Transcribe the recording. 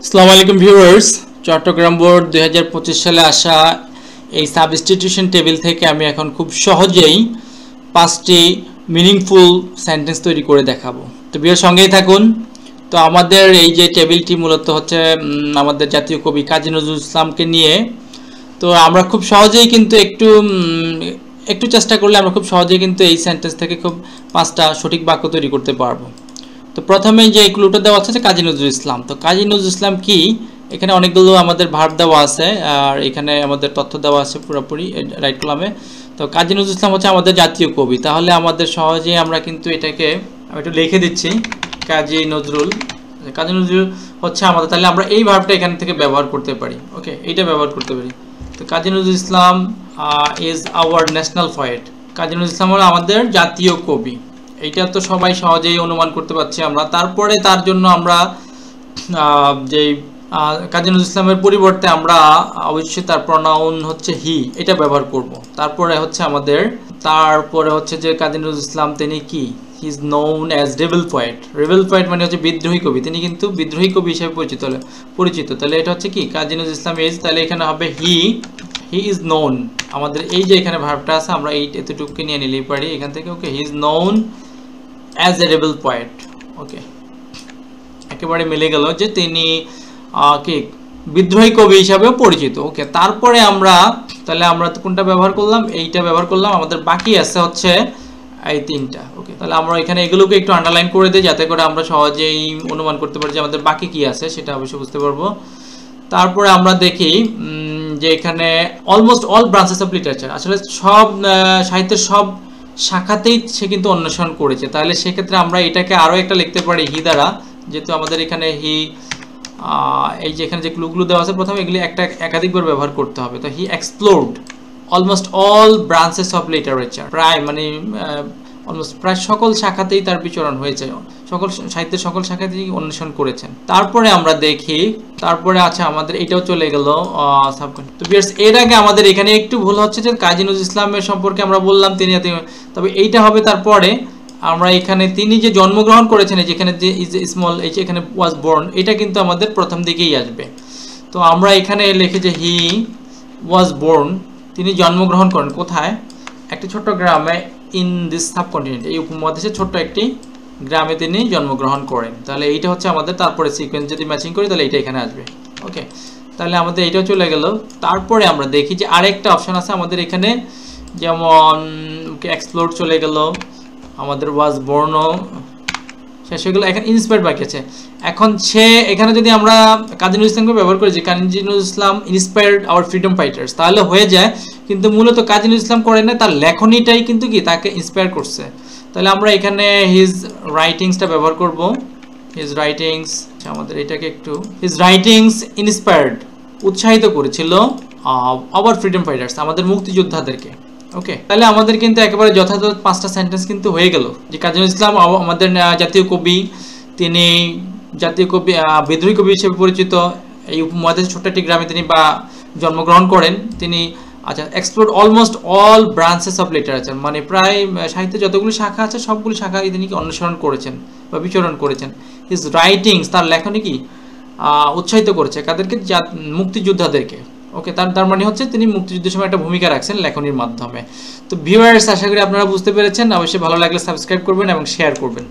আসসালামু আলাইকুম viewers, Chittagong board 2025 সালে আসা এই সাবস্টিটিউশন টেবিল থেকে আমি এখন খুব সহজেই 5টি মিনিংফুল সেন্টেন্স তৈরি করে দেখাবো। তো ভিউয়ার সঙ্গেই থাকুন। তো আমাদের এই যে টেবিলটি মূলত হচ্ছে আমাদের জাতীয় কবি কাজী নজরুল ইসলামকে নিয়ে। তো আমরা খুব সহজেই কিন্তু একটু চেষ্টা করলে আমরা খুব সহজেই কিন্তু এই সেন্টেন্স থেকে খুব 5টা সঠিক বাক্য তৈরি করতে পারবো। তো প্রথমে যে ক্লুটা দেওয়া আছে কাজী নজরুল ইসলাম। তো কাজী নজরুল ইসলাম কি, এখানে অনেকগুলো আমাদের ভার্ব দেওয়া আছে আর এখানে আমাদের তথ্য দেওয়া আছে পুরোপুরি রাইট কলামে। তো কাজী নজরুল ইসলাম হচ্ছে আমাদের জাতীয় কবি, তাহলে আমাদের সহজেই আমরা কিন্তু এটাকে আমি একটু লিখে দিচ্ছি। কাজী নজরুল হচ্ছে আমাদের, তাহলে আমরা এই ভার্বটা এখান থেকে ব্যবহার করতে পারি। ওকে, এইটা ব্যবহার করতে পারি। তো Kazi Nazrul Islam is our national poet. Kazi Nazrul Islam হলো আমাদের জাতীয় কবি, এইটা তো সবাই সহজেই অনুমান করতে পারছি আমরা। তারপরে তার জন্য আমরা যে কাজী নজরুল ইসলামের পরিবর্তে আমরা অবশ্যই তার প্রনাউন হচ্ছে হি, এটা ব্যবহার করব। তারপরে হচ্ছে যে কাজী নজরুল ইসলাম তিনি কি, হি is known as rebel poet. Rebel poet মানে হচ্ছে বিদ্রোহী কবি, তিনি কিন্তু বিদ্রোহী কবি হিসেবে পরিচিত। তাহলে এটা হচ্ছে কি, কাজী নজরুল ইসলাম ইজ, তাহলে এখানে হবে হি ইজ নোন। আমাদের এই যে এখানে ভার্বটা আছে আমরা এই এতটুকুকে নিয়ে নিলেই পারি এখান থেকে। Okay, he is known as a rebel poet. Okay, একেবারে মিলে গেল যে তিনি কি বিদ্রোহী কবি হিসাবেও পরিচিত। ওকে, তারপরে তাহলে আমরা কোনটা ব্যবহার করলাম, এইটা ব্যবহার করলাম। আমাদের বাকি আছে হচ্ছে এই 3টা। ওকে, তাহলে আমরা এখানে এগুলোকে একটু আন্ডারলাইন করে দিই যাতে করে আমরা সহজেই অনুমান করতে পারি যে আমাদের বাকি কি আছে, সেটা অবশ্যই বুঝতে পারবো। তারপরে আমরা দেখি যে এখানে almost all branches of literature, আসলে সব সাহিত্যের সব শাখাতেই সে কিন্তু অন্বেষণ করেছে। তাহলে সেক্ষেত্রে আমরা এটাকে আরও একটা লিখতে পারি হি দ্বারা, যেহেতু আমাদের এখানে হি এই যে এখানে যে ক্লুগুলো দেওয়া আছে প্রথমে এগুলি একাধিকবার ব্যবহার করতে হবে। তো he explored almost all branches of literature, প্রায় সকল শাখাতেই তার বিচরণ হয়েছে, সাহিত্যের সকল শাখাতেই অন্বেষণ করেছেন। তারপরে আমরা দেখি, তারপরে আছে আমাদের এটাও চলে গেল তো ভিউয়ার্স, এর আগে আমাদের এখানে একটু ভুল হচ্ছে যে কাজী নজরুল ইসলামের সম্পর্কে আমরা বললাম তিনি, তবে এইটা হবে তারপরে আমরা এখানে তিনি যে জন্মগ্রহণ করেছেন, যেখানে যে ইজ স্মল, এই যে এখানে ওয়াজ বর্ন, এটা কিন্তু আমাদের প্রথম দিকেই আসবে। তো আমরা এখানে লিখি যে হি ওয়াজ বর্ন, তিনি জন্মগ্রহণ করেন কোথায়, একটি ছোট্ট গ্রামে ইন দিস সাবকন্টিনেন্ট, এই উপমহাদেশে ছোট্ট একটি গ্রামে তিনি জন্মগ্রহণ করেন। তাহলে এইটা হচ্ছে আমাদের, তারপরে সিকোয়েন্স যদি ম্যাচিং করি তাহলে এইটা এখানে আসবে। ওকে, তাহলে আমাদের এইটাও চলে গেল। তারপরে আমরা দেখি যে আরেকটা অপশন আছে আমাদের এখানে, যেমন এক্সপ্লোর চলে গেল, আমাদের ওয়াজ বর্ন শেষ হয়ে গেল, এখানে ইন্সপায়ার্ড বাকি আছে। এখন এখানে যদি আমরা কাজী নজরুল ইসলামকে ব্যবহার করি যে Kazi Nazrul Islam inspired our freedom fighters, তাহলে হয়ে যায়, কিন্তু মূলত কাজী নজরুল ইসলাম করেন না, তার লেখনীটাই কিন্তু কি তাকে ইন্সপায়ার করছে। তাহলে আমরা এখানে হিজ রাইটিংসটা ব্যবহার করব। হিজ রাইটিংস, আমাদের এটাকে একটু, হিজ রাইটিংস ইন্সপায়ার্ড, উৎসাহিত করেছিল আওয়ার ফ্রিডম ফাইটার্স, আমাদের মুক্তিযোদ্ধাদেরকে। ওকে, তাহলে আমাদের কিন্তু একেবারে যথাযথ 5টা সেন্টেন্স কিন্তু হয়ে গেল যে কাজী নজরুল ইসলাম আমাদের জাতীয় কবি, তিনি জাতীয় কবি, বিদ্রোহী কবি হিসেবে পরিচিত, এই উপমহাদেশের ছোট্ট একটি গ্রামে তিনি জন্মগ্রহণ করেন, তিনি explore almost all branches of literature, মানে প্রায় সাহিত্যে যতগুলি শাখা আছে সবগুলি শাখা তিনি অনুসরণ করেছেন বা বিচরণ করেছেন। হিজ রাইটিংস, তার লেখনী কি উৎসাহিত করেছে কাদেরকে, মুক্তিযোদ্ধাদেরকে। ওকে, তার মানে হচ্ছে তিনি মুক্তিযুদ্ধের সময় একটা ভূমিকা রাখছেন লেখনীর মাধ্যমে। তো ভিউয়ার্স, আশা করি আপনারা বুঝতে পেরেছেন। অবশ্যই ভালো লাগলে সাবস্ক্রাইব করবেন এবং শেয়ার করবেন।